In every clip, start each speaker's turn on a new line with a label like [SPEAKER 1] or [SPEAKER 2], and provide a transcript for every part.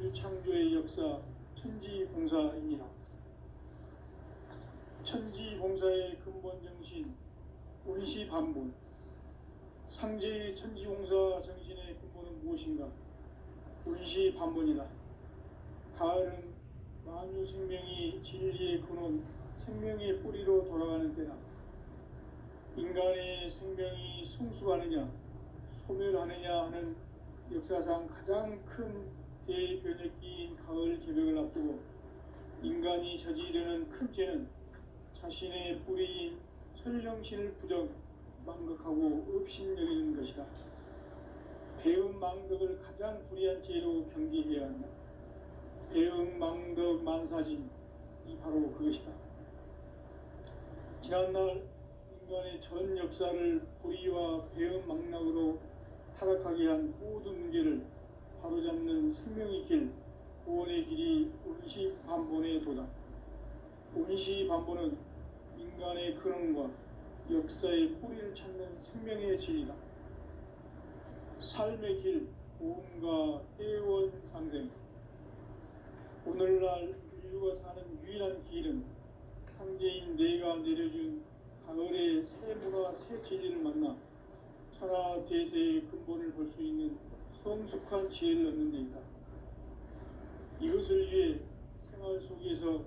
[SPEAKER 1] 우주 창조의 역사 천지봉사입니다. 천지봉사의 근본 정신 의시반본. 상제의 천지봉사 정신의 근본은 무엇인가? 의시반본이다. 가을은 만유 생명이 진리의 근원, 생명의 뿌리로 돌아가는 때다. 인간의 생명이 성숙하느냐, 소멸하느냐 하는 역사상 가장 큰 대변혁기인 가을 개벽을 앞두고 인간이 저지르는 큰 죄는 자신의 뿌리인 설령신을 망각하고 업신여기는 것이다. 배은망덕을 가장 불의한 죄로 경계해야 한다. 배은망덕 만사진이 바로 그것이다. 지난날 인간의 전 역사를 불의와 배은망락으로 타락하게 한 모든 문제를 바로잡는 생명의 길, 구원의 길이 의시반본의 도다. 의시반본은 인간의 근원과 역사의 뿌리를 찾는 생명의 진리다. 삶의 길, 고음과 해원상생. 오늘날 인류가 사는 유일한 길은 상제인 내가 내려준 가을의 새 문화, 새 진리를 만나 천하 대세의 근본을 볼 수 있는 성숙한 지혜를 얻는 데 있다. 이것을 위해 생활 속에서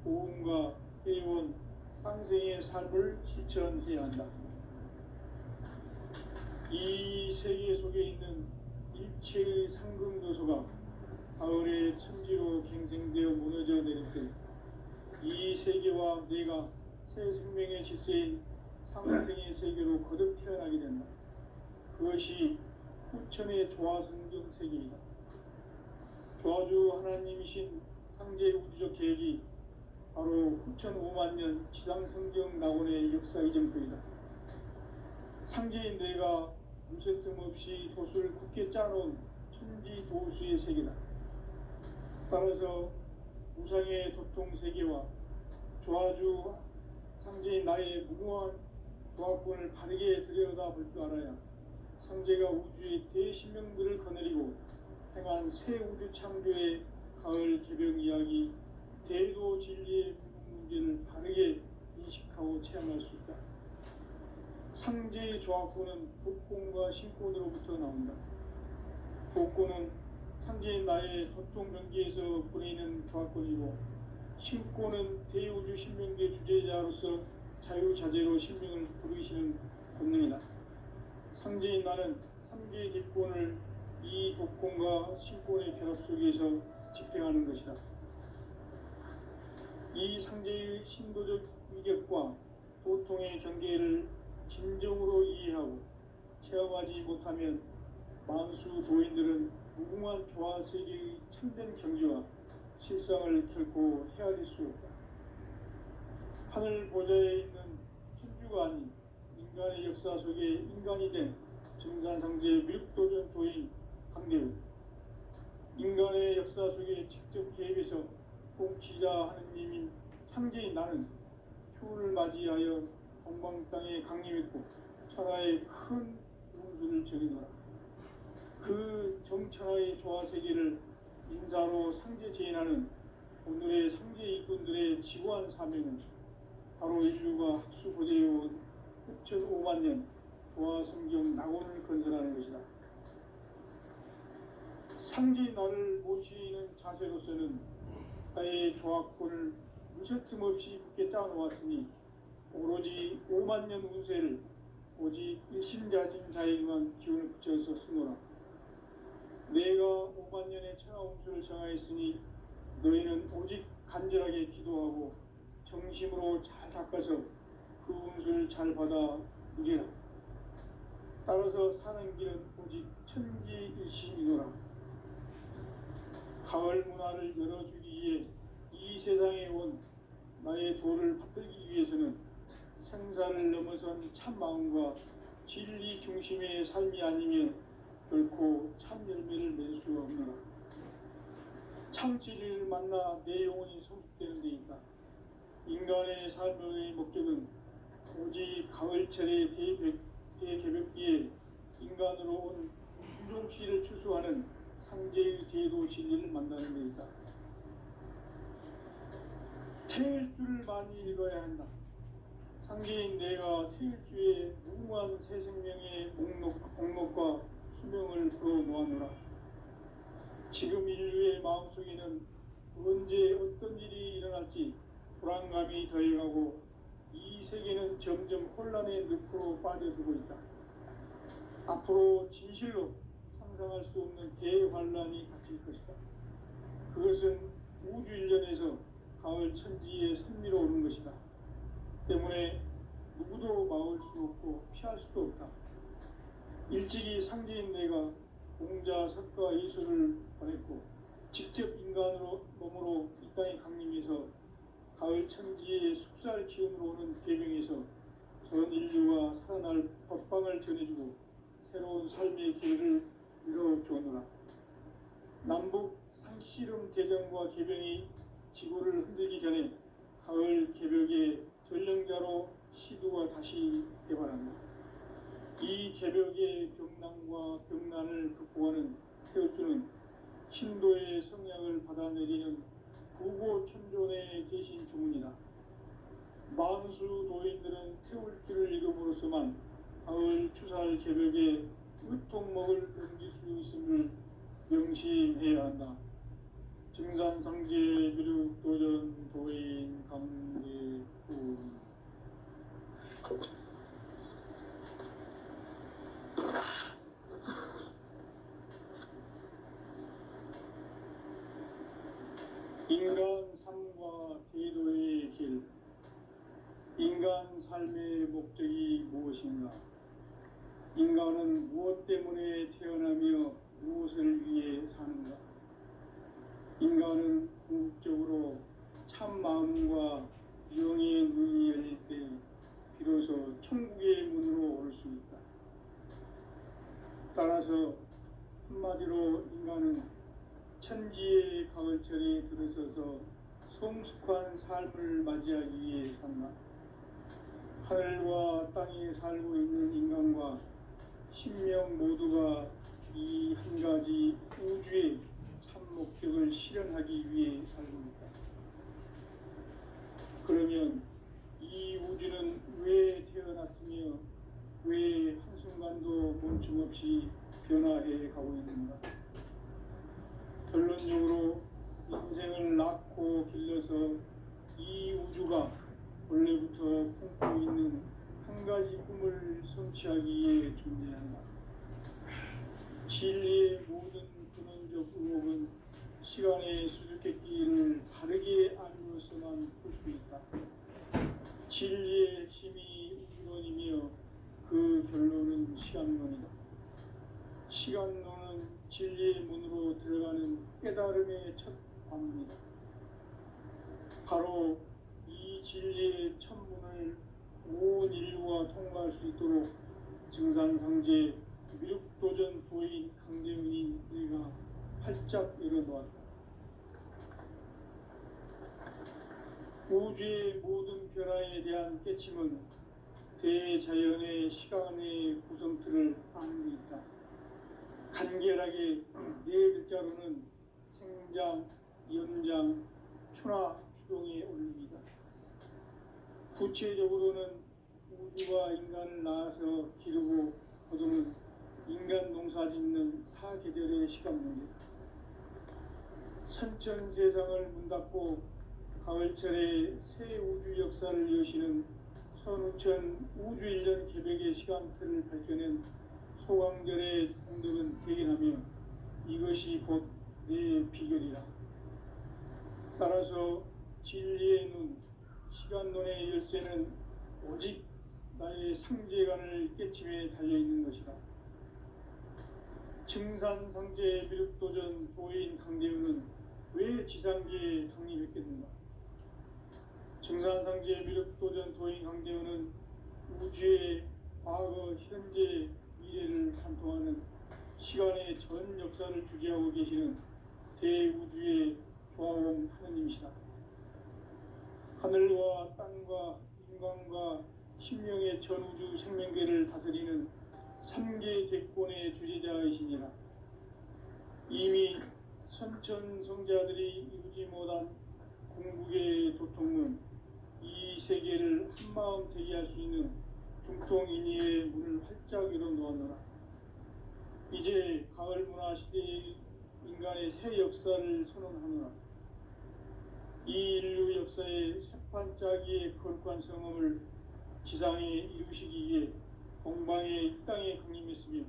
[SPEAKER 1] 고음과 해원, 상생의 삶을 실천해야 한다. 이 세계 속에 있는 일체의 상금 요소가 가을의 천지로 갱생되어 무너져 내릴 때 이 세계와 내가 새 생명의 질서인 상생의 세계로 거듭 태어나게 된다. 그것이 후천의 조화성경 세계이다. 조화주 하나님이신 상제 우주적 계획이 바로 후천 5만년 지상성경 낙원의 역사 이정표이다. 상제인 내가 무쇠뜸 없이 도수를 굳게 짜놓은 천지 도수의 세계다. 따라서 무상의 도통 세계와 조화주 상제인 나의 무궁한 조화권을 바르게 들여다볼 줄 알아야 상제가 우주의 대신명들을 거느리고 행한 새 우주 창조의 가을 개벽 이야기, 대도 진리의 궁극 문제를 바르게 인식하고 체험할 수 있다. 상제의 조화권은 복권과 신권으로부터 나온다. 복권은 상제인 나의 도통 경계에서 부리는 조화권이고, 신권은 대우주 신명계 주제자로서 자유자재로 신명을 부르시는 권능이다. 상제인 나는 3개의 뒷권을 이 독권과 신권의 결합 속에서 집행하는 것이다. 이 상제의 신도적 위격과 도통의 경계를 진정으로 이해하고 체험하지 못하면 만수 도인들은 무궁한 조화세계의 참된 경지와 실상을 결코 헤아릴 수 없다. 하늘 보좌에 있는 천주가 아닌 인간의 역사 속에 인간이 된 증산상제 밀도전 도인 강대우, 인간의 역사 속에 직접 개입해서 통치자 하느님인 상제인 나는 추운을 맞이하여 동방 땅에 강림했고 천하의 큰 운수를 적이노라. 그 정천하의 조화세계를 인사로 상제 제인하는 오늘의 상제 일꾼들의 지구한 사명은 바로 인류가 학수고대해온 후천 5만년 조화성경 낙원을 건설하는 것이다. 상제인 나를 모시는 자세로서는 나의 조화권을 무쇠틈 없이 굳게 짜놓았으니 오로지 5만년 운세를 오직 일심자진 자에게만 기운을 붙여서 쓰노라. 내가 5만년의 천하 운수를 정하였으니 너희는 오직 간절하게 기도하고 정심으로 잘 닦아서 그 운수를 잘 받아 누리라. 따라서 사는 길은 오직 천지일심이노라. 가을 문화를 열어주기 위해 이 세상에 온 나의 도를 받들기 위해서는 생사를 넘어선 참 마음과 진리 중심의 삶이 아니면 결코 참 열매를 맺을 수 없노라. 참 진리를 만나 내 영혼이 성숙되는 데 있다. 인간의 삶의 목적은 오직 가을철의 대개벽기에 인간으로 온 윤종씨를 추수하는 상제의 제도 진리를 만나는 데이다. 태일주를 많이 읽어야 한다. 상제인 내가 태일주의 무궁한 새 생명의 목록과 수명을 풀어 놓아노라. 지금 인류의 마음속에는 언제 어떤 일이 일어날지 불안감이 더해가고 이 세계는 점점 혼란의 늪으로 빠져들고 있다. 앞으로 진실로 상상할 수 없는 대환란이 닥칠 것이다. 그것은 우주 일련에서 가을 천지에 선미로 오는 것이다. 때문에 누구도 막을 수 없고 피할 수도 없다. 일찍이 상제인 내가 공자, 석가, 예수를 보냈고 직접 인간으로 몸으로 이 땅에 강림해서 가을 천지의 숙살 기운으로 오는 계명에서 전 인류가 살아날 법방을 전해주고 새로운 삶의 기회를 이뤄주오노라. 남북 상씨름 대전과 계병이 지구를 흔들기 전에 가을 개벽의 전령자로 시두가 다시 개발한다. 이 개벽의 경난과 병난을 극복하는 태울주는 신도의 성약을 받아내리는 구고천존의 대신 주문이다. 만수 도인들은 태울주를 읽음으로써만 가을 추살 개벽의 으통목을 넘길 수 있음을 명심해야 한다. 증산상제 미륵도전 도인 강대군. 인간 삶과 제도의 길. 인간 삶의 목적이 무엇인가? 인간은 무엇 때문에 태어나며 무엇을 위해 사는가? 인간은 궁극적으로 참 마음과 영의 눈이 열릴 때 비로소 천국의 문으로 올 수 있다. 따라서 한마디로 인간은 천지의 가을철에 들어서서 성숙한 삶을 맞이하기 위해 산다. 하늘과 땅에 살고 있는 인간과 신명 모두가 이 한 가지 우주의 참 목적을 실현하기 위해 살고 있다. 그러면 이 우주는 왜 태어났으며 왜 한순간도 멈춤없이 변화해 가고 있는가? 결론적으로 인생을 낳고 길러서 이 우주가 원래부터 품고 있는 한 가지 꿈을 성취하기 위해 존재한다. 진리의 모든 근원적 의혹은 시간의 수수께끼를 바르게 알므로서만 풀 수 있다. 진리의 핵심이 우주론이며 그 결론은 시간론이다. 시간론은 진리의 문으로 들어가는 깨달음의 첫 관문이다. 바로 이 진리의 첫 문을 온 인류가 통과할 수 있도록 증산상제 미륵도전 도인 강대훈이 내가 활짝 열어놓았다. 우주의 모든 변화에 대한 깨침은 대자연의 시간의 구성틀을 아는 데 있다. 간결하게 네 글자로는 생장, 연장, 추나 추동의 원리이다. 구체적으로는 우주가 인간을 낳아서 기르고 거두는 인간 농사 짓는 사계절의 시간 문제다. 선천 세상을 문 닫고 가을철에 새 우주 역사를 여시는 선우천 우주 1년 개벽의 시간틀을 밝혀낸 소강절의 공덕은 대견하며 이것이 곧 내 비결이라. 따라서 진리의 눈, 시간론의 열쇠는 오직 나의 상제관을 깨침에 달려있는 것이다. 증산상제 미륵도전 도인 강대훈은 왜 지상계에 강림했겠는가? 증산상제 미륵도전 도인 강대훈은 우주의 과거, 현재, 미래를 관통하는 시간의 전 역사를 주재하고 계시는 대우주의 조화원 하느님이시다. 하늘과 땅과 인간과 신명의 전우주 생명계를 다스리는 3개 대권의 주재자이시니라. 이미 선천성자들이 이루지 못한 궁극의 도통은 이 세계를 한마음 되게 할 수 있는 중통인의의 문을 활짝 열어놓았노라. 이제 가을 문화 시대의 인간의 새 역사를 선언하노라. 이 인류 역사의 새판짜기의 거룩한 성음을 지상에 이루시기 위해 동방의 이 땅에 강림했으며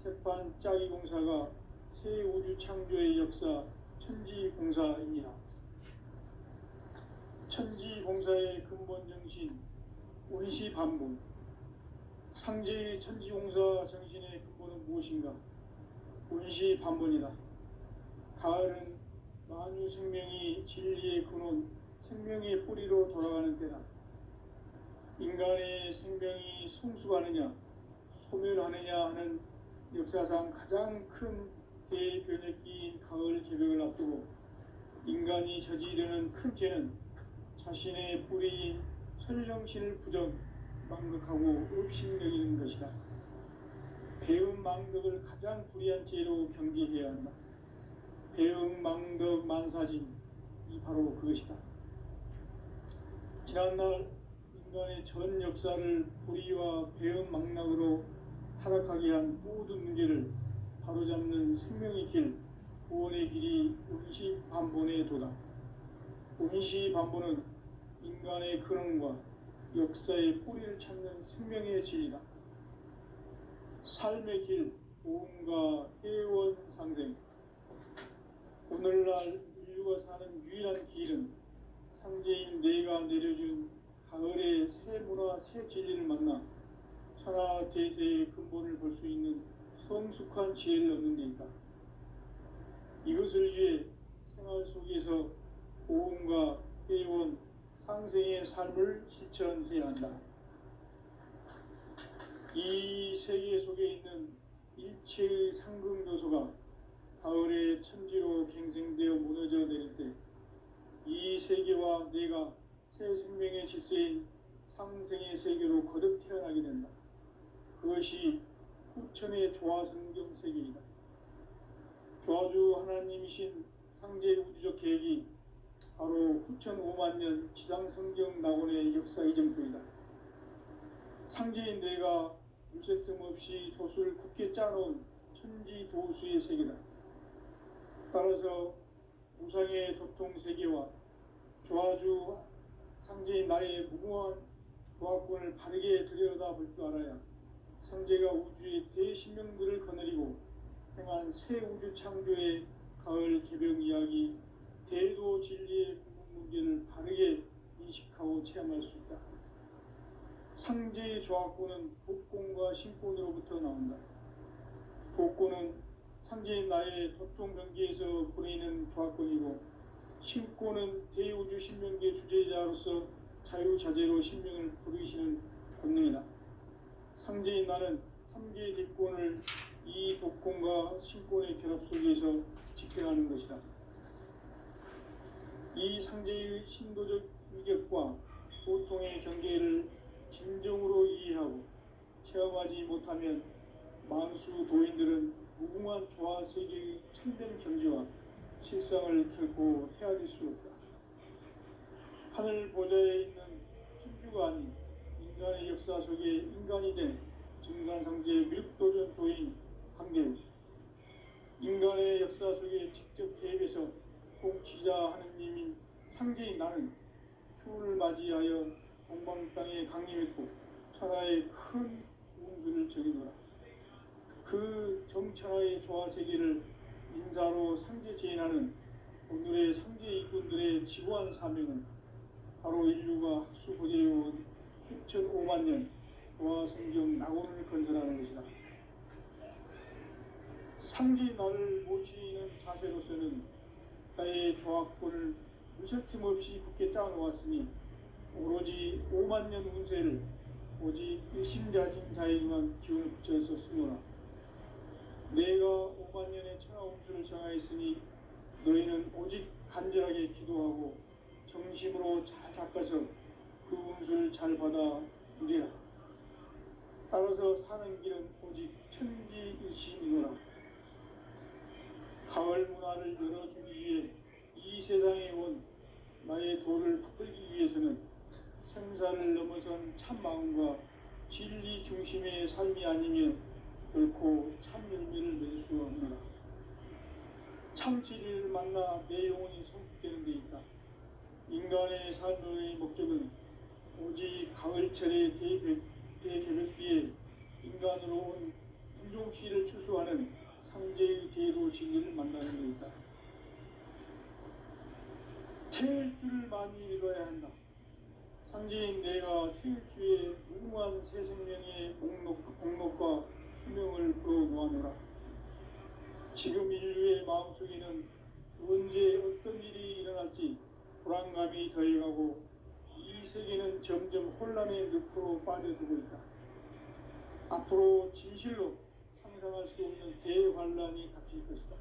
[SPEAKER 1] 새판짜기 공사가 새 우주 창조의 역사 천지공사이니라. 천지공사의 근본 정신 운시반본. 상제의 천지공사 정신의 근본은 무엇인가? 운시반본이다. 가을은 만유 생명이 진리의 근원, 생명의 뿌리로 돌아가는 때다. 인간의 생명이 성숙하느냐, 소멸하느냐 하는 역사상 가장 큰 대변혁기인 가을 개벽을 앞두고 인간이 저지르는 큰 죄는 자신의 뿌리인 천령신을 부정, 망극하고 업신여기는 것이다. 배음 망덕을 가장 불의한 죄로 경계해야 한다. 배음 망덕 만사짐이 바로 그것이다. 지난날 인간의 전 역사를 불의와 배음 망락으로 타락하게 한 모든 문제를 바로잡는 생명의 길, 구원의 길이 운시반본의 도다. 운시반본은 인간의 근원과 역사의 뿌리를 찾는 생명의 진리다. 삶의 길, 보험과 회원 상생. 오늘날 인류가 사는 유일한 길은 상제인 내가 내려준 가을의 새 문화, 새 진리를 만나 천하 대세의 근본을 볼 수 있는 성숙한 지혜를 얻는 데 있다. 이것을 위해 생활 속에서 보험과 회원, 상생의 삶을 실천해야 한다. 이 세계 속에 있는 일체의 상극 요소가 가을의 천지로 갱생되어 무너져 내릴 때 이 세계와 내가 새 생명의 질서인 상생의 세계로 거듭 태어나게 된다. 그것이 후천의 조화성경 세계이다. 조화주 하나님이신 상제 우주적 계획이 바로 후천 5만 년 지상성경 낙원의 역사 이전부이다. 상제인 내가 물새틈 없이 도수를 굳게 짜놓은 천지도수의 세계다. 따라서 우상의 도통 세계와 조화주 상제인 나의 무모한 조화권을 바르게 들여다볼 줄 알아야 상제가 우주의 대신명들을 거느리고 행한 새 우주 창조의 가을 개벽 이야기, 대도 진리의 궁극 문제를 바르게 인식하고 체험할 수 있다. 상제의 조화권은 복권과 신권으로부터 나온다. 복권은 상제인 나의 도통 경계에서 보내는 조화권이고, 신권은 대우주 신명계 주제자로서 자유자재로 신명을 부르시는 권능이다. 상제인 나는 3개의 뒷권을 이 독권과 신권의 결합 속에서 집행하는 것이다. 이 상제의 신도적 위격과 보통의 경계를 진정으로 이해하고 체험하지 못하면 만수 도인들은 무궁한 조화 세계의 참된 경지와 실상을 결코 헤아릴 수 없다. 하늘 보좌에 있는 천주가 아닌 인간의 역사 속에 인간이 된 증산상제 밀도전 도인 황대우, 인간의 역사 속에 직접 개입해서 통치자 하느님인 상제인 나는 추운을 맞이하여 동방 땅에 강림했고 천하의 큰 운수를 적이노라. 그 정천하의 조화 세계를 인사로 상제 제인하는 오늘의 상제 일꾼들의 지고한 사명은 바로 인류가 학수고대해온 6,5만 년 조화 성경 낙원을 건설하는 것이다. 상제 나를 모시는 자세로서는 나의 조화권을 무설팀 없이 굳게 짜놓았으니 오로지 5만 년 운세를 오직 일심자진 자에게만 기운을 붙여서 쓰노라. 내가 5만 년의 천하 운수를 정하였으니 너희는 오직 간절하게 기도하고 정심으로 잘 닦아서 그 운수를 잘 받아 누리라. 따라서 사는 길은 오직 천지일심이노라. 가을 문화를 열어주기 위해 이 세상에 온 나의 도를 붙들기 위해서는 생사를 넘어선 참 마음과 진리 중심의 삶이 아니면 결코 참 열매를 맺을 수 없노라. 참 진리를 만나 내 영혼이 성숙되는 데 있다. 인간의 삶의 목적은 오직 가을철의 대개벽비에 인간으로 온 인종씨를 추수하는 상제의 대로 진리를 만나는 데 있다. 태일 줄을 많이 읽어야 한다. 상제인 내가 태일주의 무궁한 새 생명의 목록과 수명을 풀어놓아노라. 지금 인류의 마음속에는 언제 어떤 일이 일어날지 불안감이 더해가고 이 세계는 점점 혼란의 늪으로 빠져들고 있다. 앞으로 진실로 상상할 수 없는 대환란이 닥칠 것이다.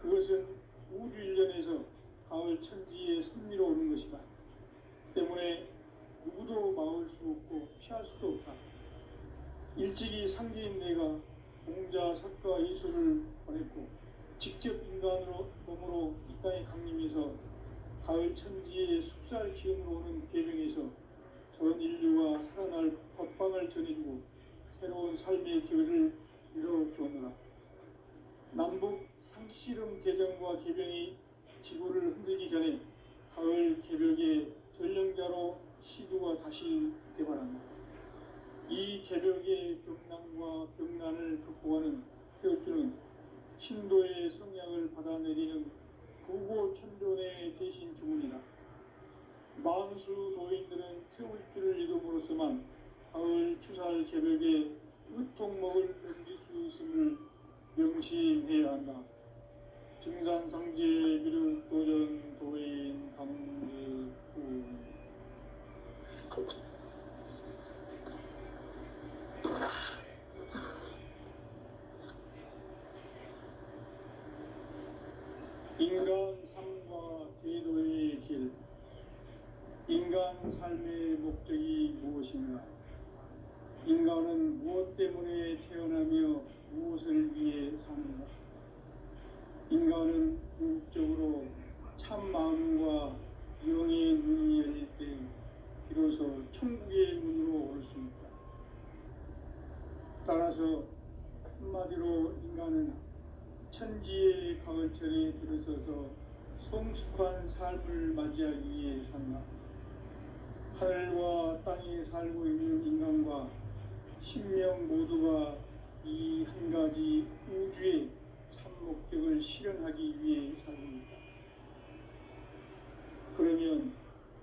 [SPEAKER 1] 그것은 우주 일련에서 가을 천지의 섭리로 오는 것이다. 때문에 누구도 막을 수 없고 피할 수도 없다. 일찍이 상제인 내가 공자, 석가, 이수를 보냈고 직접 인간으로 몸으로 이 땅에 강림해서 가을 천지의 숲살 기운으로 오는 계명에서 전 인류가 살아날 법방을 전해주고 새로운 삶의 기회를 이뤄주었노라. 남북 상씨름 대전과 개병이 지구를 흔들기 전에 가을 개벽의 전령자로 시두가 다시 대발한다. 이 개벽의 병난과 병난을 극복하는 태울주는 신도의 성약을 받아내리는 부고천존의 대신 주문이다. 만수 도인들은 태울주를 이름으로서만 가을 추살 개벽에 으통목을 넘길 수 있음을 명심해야 한다. 증산상제 미륵도전 도인 강제구 인간 삶과 제도의 길. 인간 삶의 목적이 무엇인가? 인간은 무엇 때문에 태어나며 무엇을 위해 사는가? 인간은 궁극적으로 참 마음과 영의 눈이 열릴 때 비로소 천국의 문으로 올 수 있다. 따라서 한마디로 인간은 천지의 가을철에 들어서서 성숙한 삶을 맞이하기 위해 산다. 하늘과 땅에 살고 있는 인간과 신명 모두가 이 한 가지 우주의 참 목적을 실현하기 위해 살고 있다. 그러면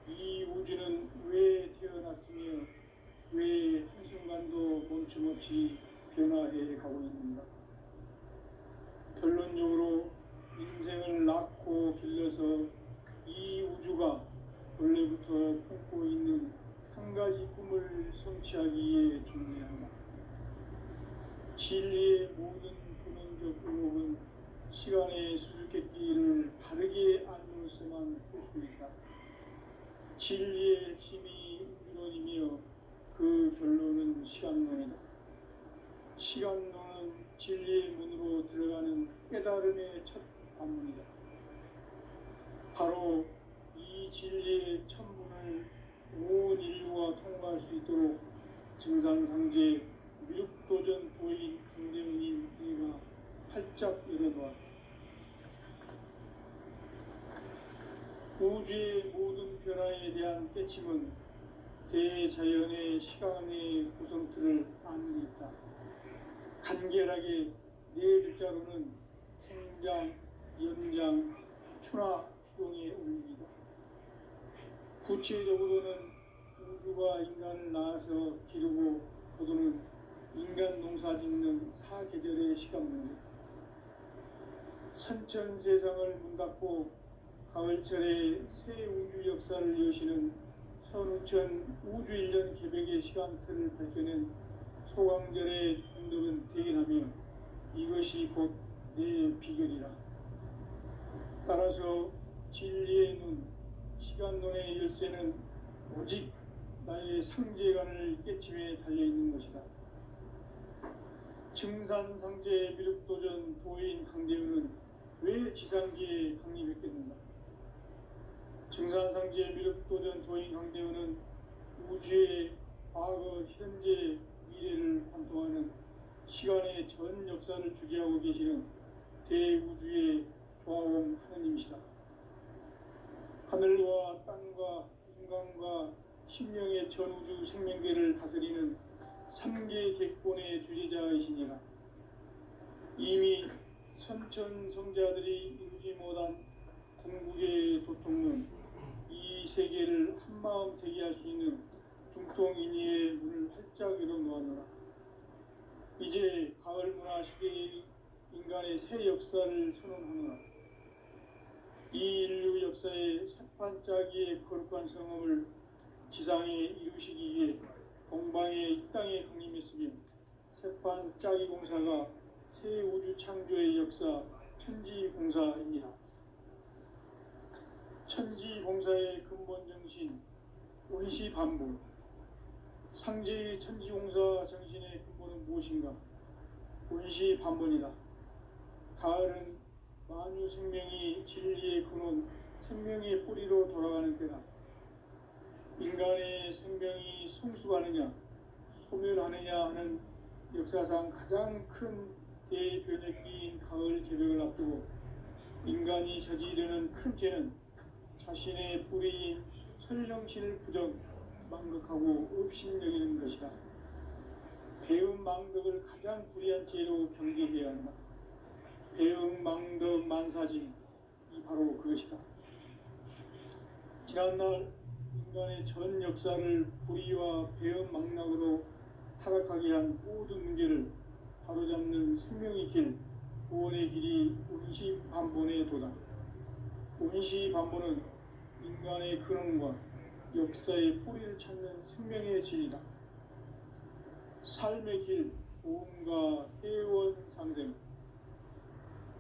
[SPEAKER 1] 이 우주는 왜 태어났으며 왜 한순간도 멈춤없이 변화해 가고 있는가? 결론적으로 인생을 낳고 길러서 이 우주가 원래부터 품고 있는 한 가지 꿈을 성취하기 위해 존재한다. 진리의 모든 근원적 의혹은 시간의 수수께끼를 바르게 알므로서만 풀 수 있다. 진리의 핵심이 우주론이며 그 결론은 시간론이다. 시간론은 진리의 문으로 들어가는 깨달음의 첫 관문이다. 바로 이 진리의 첫 문을 온 인류가 통과할 수 있도록 증산상제 미륵도전 도인 강대웅님 이가 활짝 열어놓았다. 우주의 모든 변화에 대한 깨침은 대자연의 시간의 구성틀을 아는 데 있다. 간결하게 네 글자로는 생장, 연장, 추나, 추동의 원리이다. 구체적으로는 우주가 인간을 낳아서 기르고 거두는 인간 농사 짓는 사계절의 시간문이다. 선천 세상을 문 닫고 가을철에 새 우주 역사를 여시는 선우천 우주일년 개벽의 시간틀을 밝혀낸 소강절의 공덕은 대견하며 이것이 곧 내 비결이라. 따라서 진리의 눈, 시간론의 열쇠는 오직 나의 상제관을 깨침에 달려있는 것이다. 증산상제 미륵도전 도인 강대웅은 왜 지상계에 강림했겠는가? 증산상제 미륵도전 도인 강대우는 우주의 과거, 현재, 미래를 관통하는 시간의 전 역사를 주재하고 계시는 대우주의 조화원 하느님이시다. 하늘과 땅과 인간과 신명의 전우주 생명계를 다스리는 3계 객본의 주제자이시니라. 이미 선천성자들이 이루지 못한 궁극의 도통은 이 세계를 한마음 되게 할 수 있는 중통인의의 문을 활짝 열어놓았노라. 이제 가을 문화 시대의 인간의 새 역사를 선언하노라. 이 인류 역사의 새판짜기의 거룩한 성험을 지상에 이루시기 위해 동방의 이 땅에 강림했으며 새판짜기 공사가 새 우주 창조의 역사 천지공사입니다. 천지공사의 근본 정신 원시반복. 상제의 천지공사 정신의 근본은 무엇인가? 원시반복이다. 가을은 만유 생명이 진리의 근원, 생명의 뿌리로 돌아가는 때다. 인간의 생명이 성숙하느냐, 소멸하느냐 하는 역사상 가장 큰 대변혁기인 가을 개벽을 앞두고 인간이 저지르는 큰 죄는 자신의 뿌리인 설령신을 부정, 망극하고 업신여기는 것이다. 배움 망덕을 가장 불의한 죄로 경계해야 한다. 배움 망덕 만사진이 바로 그것이다. 지난날 인간의 전 역사를 불의와 배움 망락으로 타락하게 한 모든 문제를 바로잡는 생명의 길, 구원의 길이 원시반본의 도다. 원시반본은 인간의 근원과 역사의 뿌리를 찾는 생명의 진리다. 삶의 길, 보험과 회원 상생.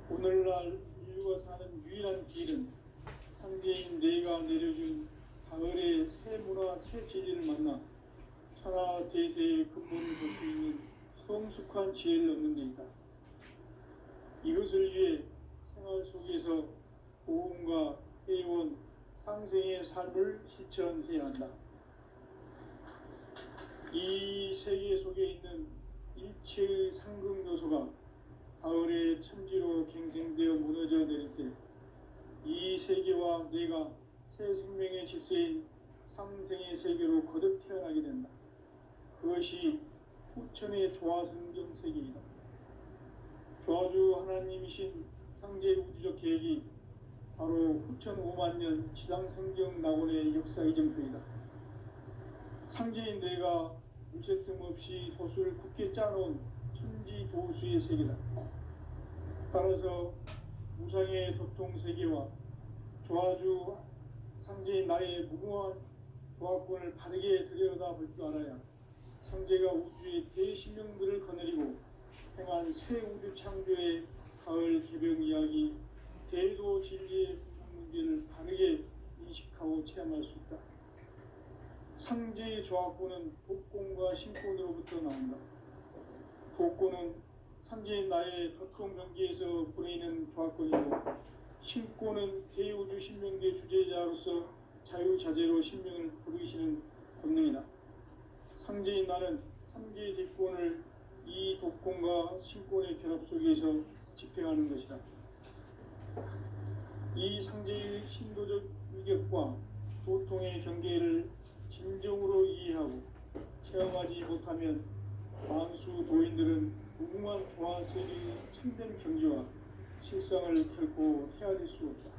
[SPEAKER 1] 오늘날 인류가 사는 유일한 길은 상제인 내가 내려준 가을의 새 문화, 새 진리를 만나 천하 대세의 근본을 볼 수 있는 성숙한 지혜를 얻는 데이다. 이것을 위해 생활 속에서 보험과 회원, 상생의 삶을 실천해야 한다. 이 세계 속에 있는 일체의 상급 요소가 가을의 천지로 갱생되어 무너져 내릴 때 이 세계와 내가 새 생명의 질서인 상생의 세계로 거듭 태어나게 된다. 그것이 후천의 조화성경 세계이다. 조화주 하나님이신 상제 우주적 계획이 바로 후천 5만 년 지상성경 낙원의 역사 이정표이다. 상제인 내가 물새틈 없이 도수를 굳게 짜놓은 천지 도수의 세계다. 따라서 무상의 도통 세계와 조화주 상제인 나의 무궁한 조화권을 바르게 들여다볼 줄 알아야 상제가 우주의 대신명들을 거느리고 행한 새 우주 창조의 가을 개벽 이야기, 대도 진리의 문제를 바르게 인식하고 체험할 수 있다. 상제의 조화권은 복권과 신권으로부터 나온다. 복권은 상제인 나의 도통 경계에서 보내는 조화권이고, 신권은 대우주 신명계 주제자로서 자유자재로 신명을 부르시는 권능이다. 상제인 나는 3개의 대권을 이 독권과 신권의 결합 속에서 집행하는 것이다. 이 상제의 신도적 위격과 도통의 경계를 진정으로 이해하고 체험하지 못하면 만수 도인들은 무궁한 조화세계의 참된 경지와 실상을 결코 헤아릴 수 없다.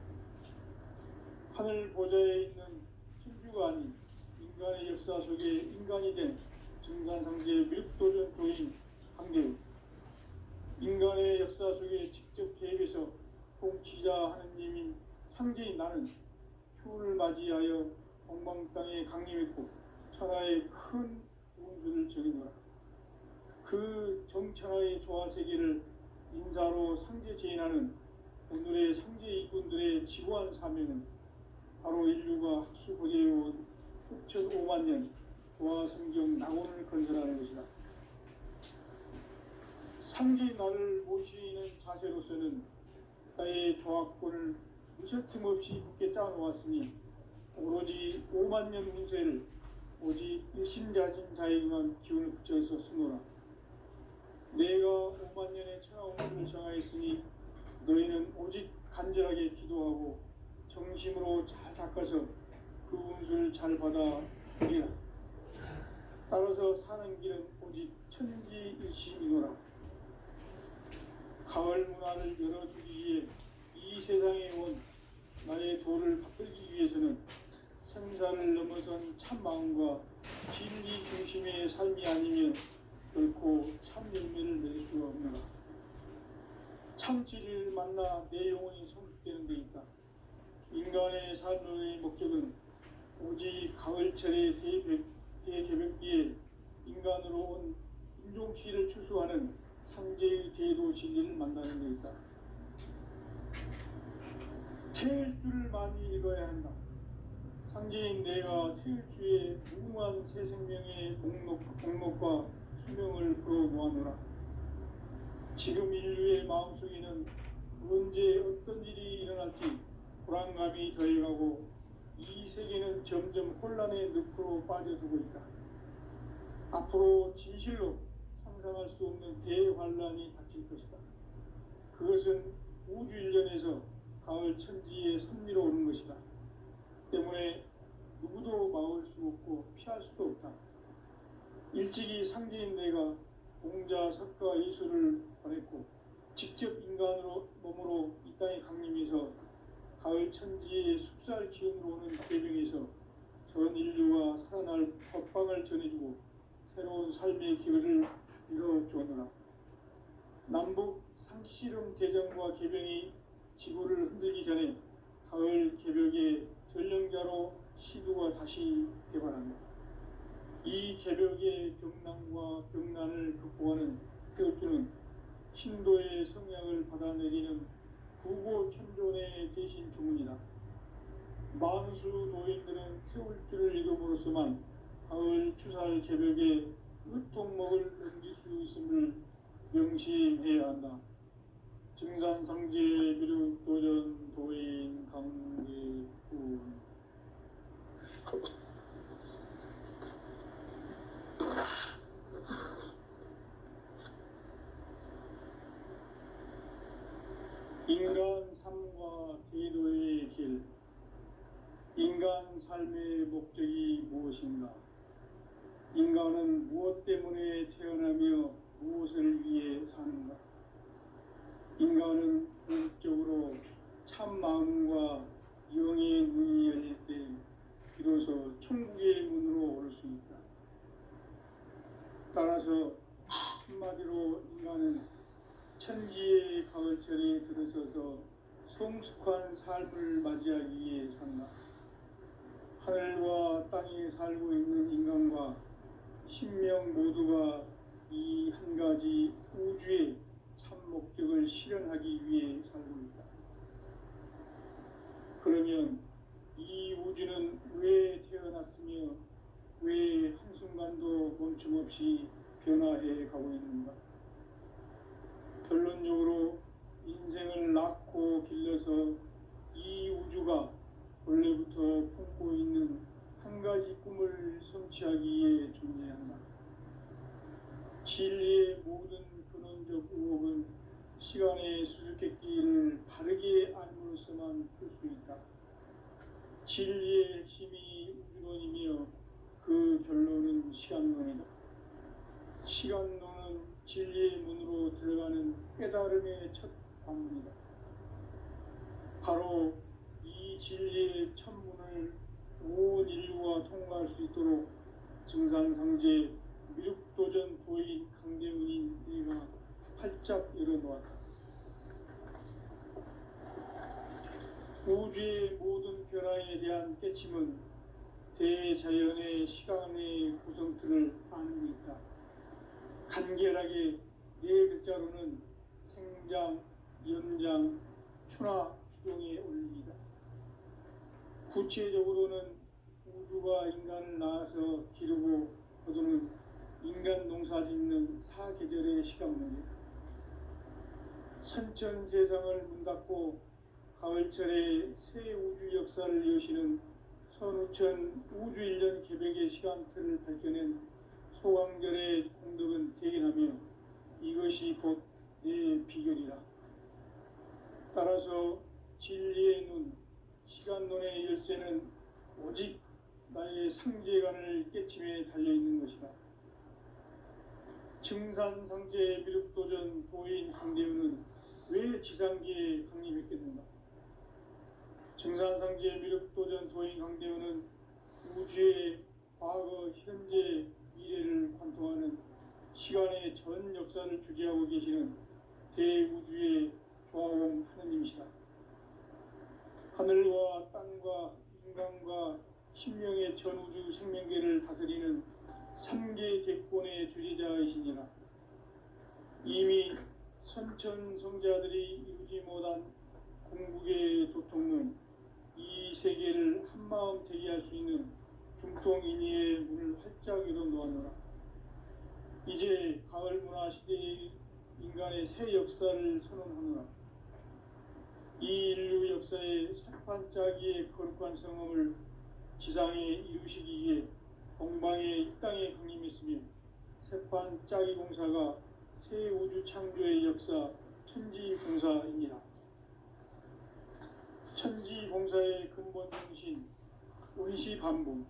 [SPEAKER 1] 하늘 보좌에 있는 천주가 아닌 인간의 역사 속에 인간이 된 증산상제 미륵도전 도인 강대우. 인간의 역사 속에 직접 개입해서 통치자 하느님인 상제인 나는 추운을 맞이하여 동방 땅에 강림했고 천하의 큰 운수를 적이노라. 그 정천하의 조화세계를 인사로 상제 제인하는 오늘의 상제 이군들의 지구한 사명은 바로 인류가 학수고대해온 후천 5만 년 조화성경 낙원을 건설하는 것이다. 상제인 나를 모시는 자세로서는 나의 조합권을 무셔틈 없이 굳게 짜놓았으니 오로지 5만 년 운세를 오직 일심자진 자에게만 기운을 붙여서 쓰노라. 내가 5만 년의 천하운수를 정하였으니 너희는 오직 간절하게 기도하고 정심으로 잘 닦아서 그 운수를 잘 받아 보리라. 따라서 사는 길은 오직 천지일심이노라. 가을 문화를 열어주기 위해 이 세상에 온 나의 도를 받들기 위해서는 생사를 넘어선 참 마음과 진리 중심의 삶이 아니면 결코 참 열매를 낼 수가 없노라. 참 진리를 만나 내 영혼이 성숙되는 데 있다. 인간의 삶의 목적은 오직 가을철의 대개벽기에 인간으로 온 인종시를 추수하는 상제의 제도 진리를 만나는 데 있다. 태일주를 많이 읽어야 한다. 상제인 내가 태일주의 무궁한 새 생명의 목록과 수명을 끌어모아노라. 지금 인류의 마음속에는 언제 어떤 일이 일어날지 불안감이 더해가고 이 세계는 점점 혼란의 늪으로 빠져들고 있다. 앞으로 진실로 상상할 수 없는 대환란이 닥칠 것이다. 그것은 우주 일전에서 가을 천지의 섭리로 오는 것이다. 때문에 누구도 막을 수 없고 피할 수도 없다. 일찍이 상제인 내가 공자, 석가, 예수를 보냈고 직접 인간으로 몸으로 이 땅에 강림해서 가을 천지의 숲살 기운으로 오는 계명에서 전 인류가 살아날 법방을 전해주고 새로운 삶의 기회를 이뤄주었노라. 남북 상씨름 대전과 계병이 지구를 흔들기 전에 가을 개벽의 전령자로 시도가 다시 개발한다. 이 개벽의 병난과 병난을 극복하는 태울주는 신도의 성향을 받아내리는 구고천존의 대신 주문이다. 만수 도인들은 태울주를 읽음으로써만 가을 추살 개벽의 으통목을 넘길 수 있음을 명심해야 한다. 증산상제 미륵도전 도인 강계군. 인간 삶과 대도의 길. 인간 삶의 목적이 무엇인가? 인간은 무엇 때문에 태어나며 무엇을 위해 사는가? 인간은 궁극적으로 참 마음과 영의 눈이 열릴 때 비로소 천국의 문으로 올 수 있다. 따라서 한마디로 인간은 천지의 가을철에 들어서서 성숙한 삶을 맞이하기 위해 산다. 하늘과 땅에 살고 있는 인간과 신명 모두가 이 한 가지 우주의 참 목적을 실현하기 위해 살고 있다. 그러면 이 우주는 왜 태어났으며 왜 한순간도 멈춤없이 변화해 가고 있는가? 결론적으로 인생을 낳고 길러서 이 우주가 원래부터 품고 있는 한 가지 꿈을 성취하기 위해 존재한다. 진리의 모든 근원적 의혹은 시간의 수수께끼를 바르게 알므로써만 풀 수 있다. 진리의 핵심이 우주론이며 그 결론은 시간론이다. 시간론은 진리의 문으로 들어가는 깨달음의 첫 관문이다. 바로 이 진리의 첫 문을 온 인류가 통과할 수 있도록 증산상제 미륵도전 도인 강대훈인 내가 활짝 열어놓았다. 우주의 모든 변화에 대한 깨침은 대자연의 시간의 구성틀을 아는 데 있다. 간결하게 네 글자로는 생장, 연장, 추나 추동의 원리이다. 구체적으로는 우주가 인간을 낳아서 기르고 거두는 인간 농사 짓는 사계절의 시간 문제다. 선천 세상을 문 닫고 가을철에 새 우주 역사를 여시는 선우천 우주일년 개벽의 시간틀을 밝혀낸 소강절의 공덕은 대견하며 이것이 곧 내 비결이라. 따라서 진리의 눈, 시간론의 열쇠는 오직 나의 상제관을 깨침에 달려있는 것이다. 증산상제 미륵도전 도인 강대우는 왜 지상계에 강림했겠는가? 증산상제 미륵도전 도인 강대우는 우주의 과거, 현재, 미래를 관통하는 시간의 전 역사를 주재하고 계시는 대우주의 조화공 하느님이시다. 하늘과 땅과 인간과 신명의 전우주 생명계를 다스리는 3계 대권의 주재자이시니라. 이미 선천 성자들이 이루지 못한 궁극의 도통론, 이 세계를 한마음 대기할 수 있는 중통인의의 문을 활짝 열어놓았노라. 이제 가을 문화 시대의 인간의 새 역사를 선언하노라. 이 인류 역사의 새판짜기의 거룩한 성험을 지상에 이루시기 위해 동방의 이 땅에 강림했으며 새판짜기 공사가 새 우주 창조의 역사 천지봉사입니다. 천지봉사의 근본 정신 운시반복.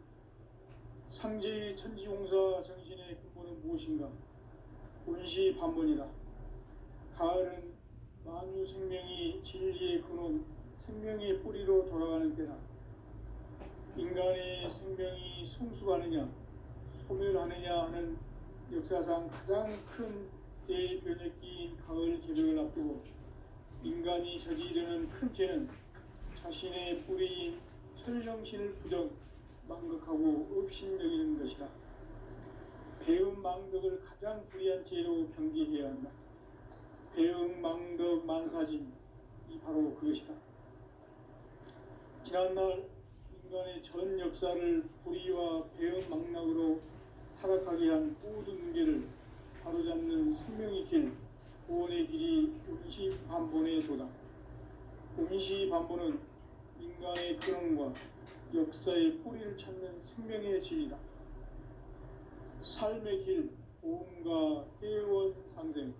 [SPEAKER 1] 상제의 천지봉사 정신의 근본은 무엇인가? 운시반복이다. 가을은 만유 생명이 진리의 근원, 생명의 뿌리로 돌아가는 때다. 인간의 생명이 성숙하느냐, 소멸하느냐 하는 역사상 가장 큰 대변혁기인 가을 개벽을 앞두고 인간이 저지르는 큰 죄는 자신의 뿌리인 설령신을 부정, 망극하고 업신여기는 것이다. 배음 망덕을 가장 불의한 죄로 경계해야 한다. 배음 망덕 만사진, 이 바로 그것이다. 지난날 인간의 전 역사를 불의와 배음 망락으로 타락하게 한 모든 문제를 바로잡는 생명의 길, 구원의 길이 운시반본의 도다. 운시반본은 인간의 근원과 역사의 뿌리를 찾는 생명의 진리다. 삶의 길, 보험과 회원 상생.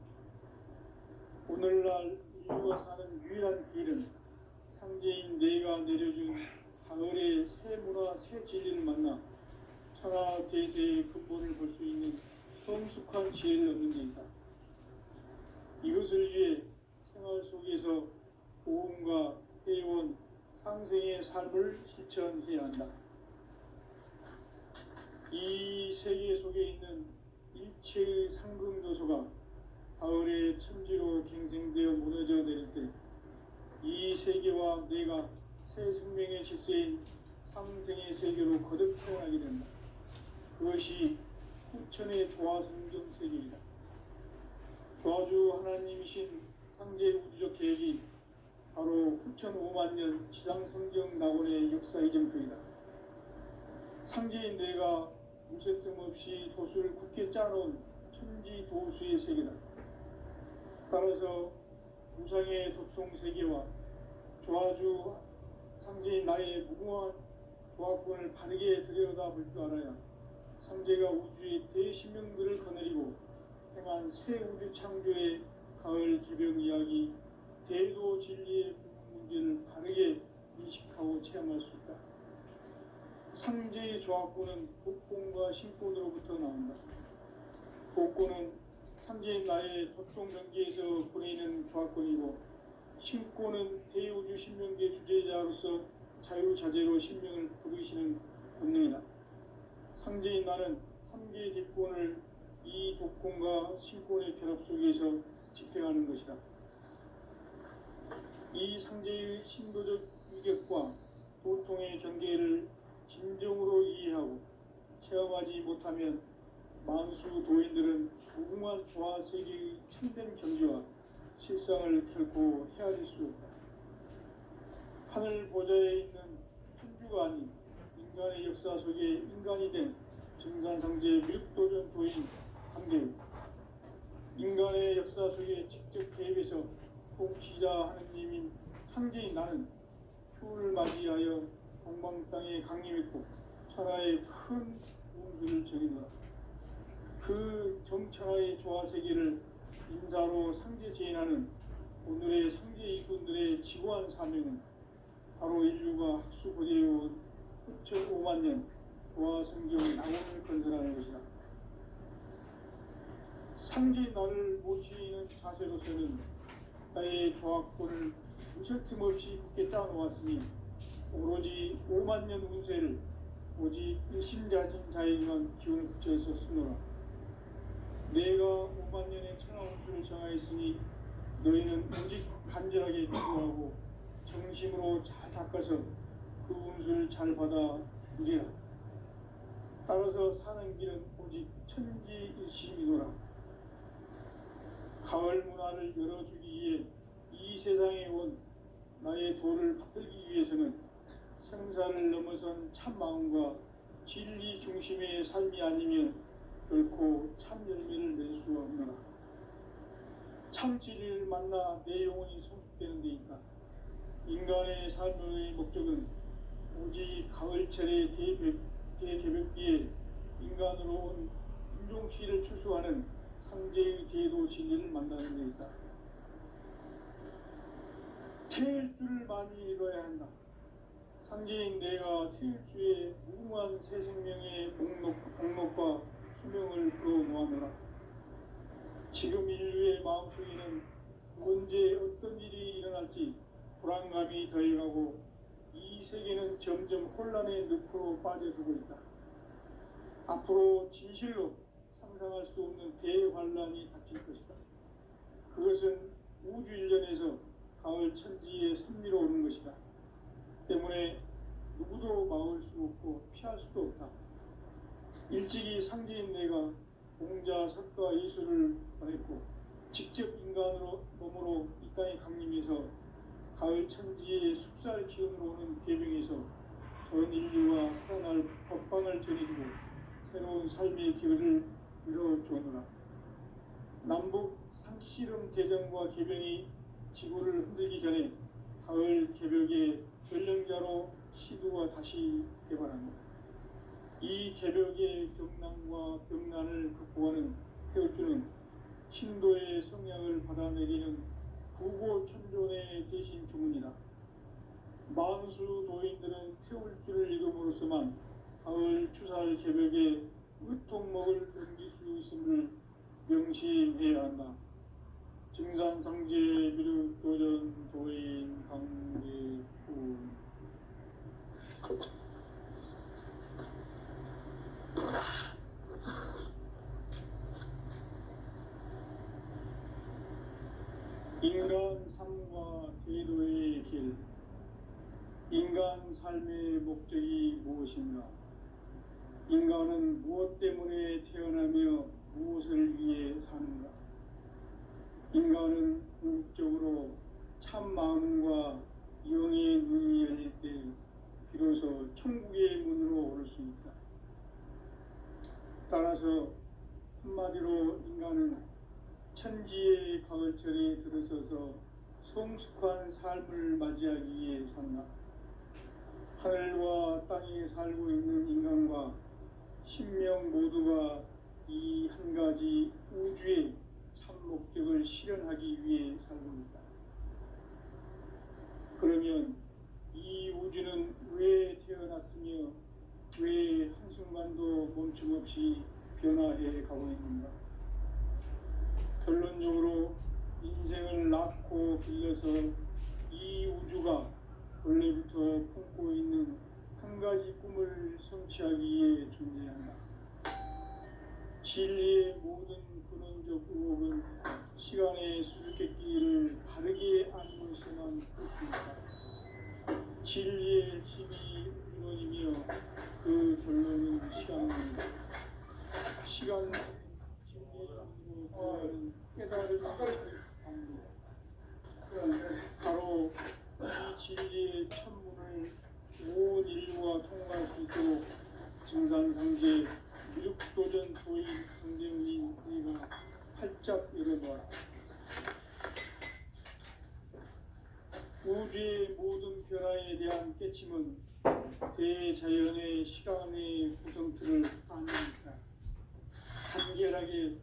[SPEAKER 1] 오늘날 인류가 사는 유일한 길은 상제인 내가 내려준 가을의 새 문화, 새 진리를 만나 천하 대세의 근본을 볼 수 있는 성숙한 지혜를 얻는 데 있다. 이것을 위해 생활 속에서 보험과 회원, 상생의 삶을 실천해야 한다. 이 세계 속에 있는 일체의 상금요소가 가을의 천지로 갱생되어 무너져 내릴 때 이 세계와 내가 새 생명의 질서인 상생의 세계로 거듭 태어나게 된다. 그것이 후천의 조화성경 세계이다. 조화주 하나님이신 상제 우주적 계획이 바로 후천 5만 년 지상성경 낙원의 역사 이정표이다. 상제인 내가 무쇠 틈 없이 도수를 굳게 짜놓은 천지 도수의 세계다. 따라서 무상의 도통 세계와 조화주 상제인 나의 무궁한 조화권을 바르게 들여다볼 줄 알아야 상제가 우주의 대신명들을 거느리고 행한 새 우주 창조의 가을 개벽 이야기, 대도 진리의 문제를 바르게 인식하고 체험할 수 있다. 상제의 조화권은 복권과 신권으로부터 나온다. 복권은 상제인 나의 도통 경계에서 보내는 조화권이고, 신권은 대우주 신명계 주제자로서 자유자재로 신명을 부르시는 본능이다. 상제인 나는 3개 뒷권을 이 독권과 신권의 결합 속에서 집행하는 것이다. 이 상제의 신도적 위격과 도통의 경계를 진정으로 이해하고 체험하지 못하면 만수 도인들은 무궁한 조화 세계의 참된 경지와 실상을 결코 헤아릴 수 없다. 하늘 보좌에 있는 천주가 아닌 인간의 역사 속에 인간이 된 증산상제 미륵도전 도인 강대우, 인간의 역사 속에 직접 개입해서 통치자 하느님인 상제인 나는 추를 맞이하여 동방 땅에 강림했고 천하의 큰 운수를 정이노라. 그 정천하의 조화세계를 인사로 상제 제인하는 오늘의 상제 일꾼들의 지고한 사명은 바로 인류가 학수 고대해온 6,5만 년 조화성경 낙원을 건설하는 것이다. 상제인 나를 모시는 자세로서는 나의 조합권을 무설틈 없이 굳게 짜놓았으니 오로지 5만 년 운세를 오직 일심자진 자에게만 기운을 붙여서 쓰노라. 내가 5만 년의 천하 운수를 정하였으니 너희는 오직 간절하게 기도하고 정심으로 잘 닦아서 그 운수를 잘 받아 누리라. 따라서 사는 길은 오직 천지일심이노라. 가을 문화를 열어주기 위해 이 세상에 온 나의 도를 받들기 위해서는 생사를 넘어선 참 마음과 진리 중심의 삶이 아니면 결코 참 열매를 낼 수 없노라. 참 진리를 만나 내 영혼이 성숙되는 데 있다. 인간의 삶의 목적은 오직 가을철의 대개벽기에 인간으로 온 인종시를 추수하는 상제의 대도 진리를 만나는 데 있다. 태일주를 많이 읽어야 한다. 상제인 내가 태일주의 무궁한 새 생명의 목록과 수명을 그어놓아노라. 지금 인류의 마음속에는 언제 어떤 일이 일어날지 불안감이 더해가고 이 세계는 점점 혼란의 늪으로 빠져들고 있다. 앞으로 진실로 상상할 수 없는 대환란이 닥칠 것이다. 그것은 우주 일련에서 가을 천지의 선미로 오는 것이다. 때문에 누구도 막을 수 없고 피할 수도 없다. 일찍이 상제인 내가 공자, 석가, 예수를 보냈고 직접 인간으로 몸으로 이 땅에 강림해서 가을 천지의 숲살 기운으로 오는 계명에서 전 인류가 살아날 법방을 전해주고 새로운 삶의 길을 열어주노라. 남북 상씨름 대전과 계병이 지구를 흔들기 전에 가을 개벽의 전령자로 시두가 다시 개발한다. 이 개벽의 경난과 병난을 극복하는 태울주는 신도의 성향을 받아내기는 부고천존의 대신 주문이다. 만수 도인들은 태울주를 읽음으로써만 가을 추살 개벽의 의통목을 넘길 수 있음을 명심해야 한다. 증산상제 미륵도전 도인 강대훈. 인간 삶과 제도의 길. 인간 삶의 목적이 무엇인가? 인간은 무엇 때문에 태어나며 무엇을 위해 사는가? 인간은 궁극적으로 참 마음과 영의 눈이 열릴 때 비로소 천국의 문으로 오를 수 있다. 따라서 한마디로 인간은 천지의 가을철에 들어서서 성숙한 삶을 맞이하기 위해 산다. 하늘과 땅에 살고 있는 인간과 신명 모두가 이 한 가지 우주의 참 목적을 실현하기 위해 살고 있다. 그러면 이 우주는 왜 태어났으며 왜 한순간도 멈춤없이 변화해 가고 있는가? 결론적으로 인생을 낳고 길러서 이 우주가 원래부터 품고 있는 한 가지 꿈을 성취하기 위해 존재한다. 진리의 모든 근원적 의혹은 시간의 수수께끼를 바르게 알면서만 그렇습니다. 진리의 힘이 근원이며 그 결론은 시간입니다. 시간은 진리로 구하는 깨달음의 방법. 바로 이 진리의 천문을 온 인류가 통과할 수 있도록 증산상제 미륵도전 도인 강대훈인 너희가 활짝 열어봐라. 우주의 모든 변화에 대한 깨침은 대자연의 시간의 구성틀을 아닙니까? 간결하게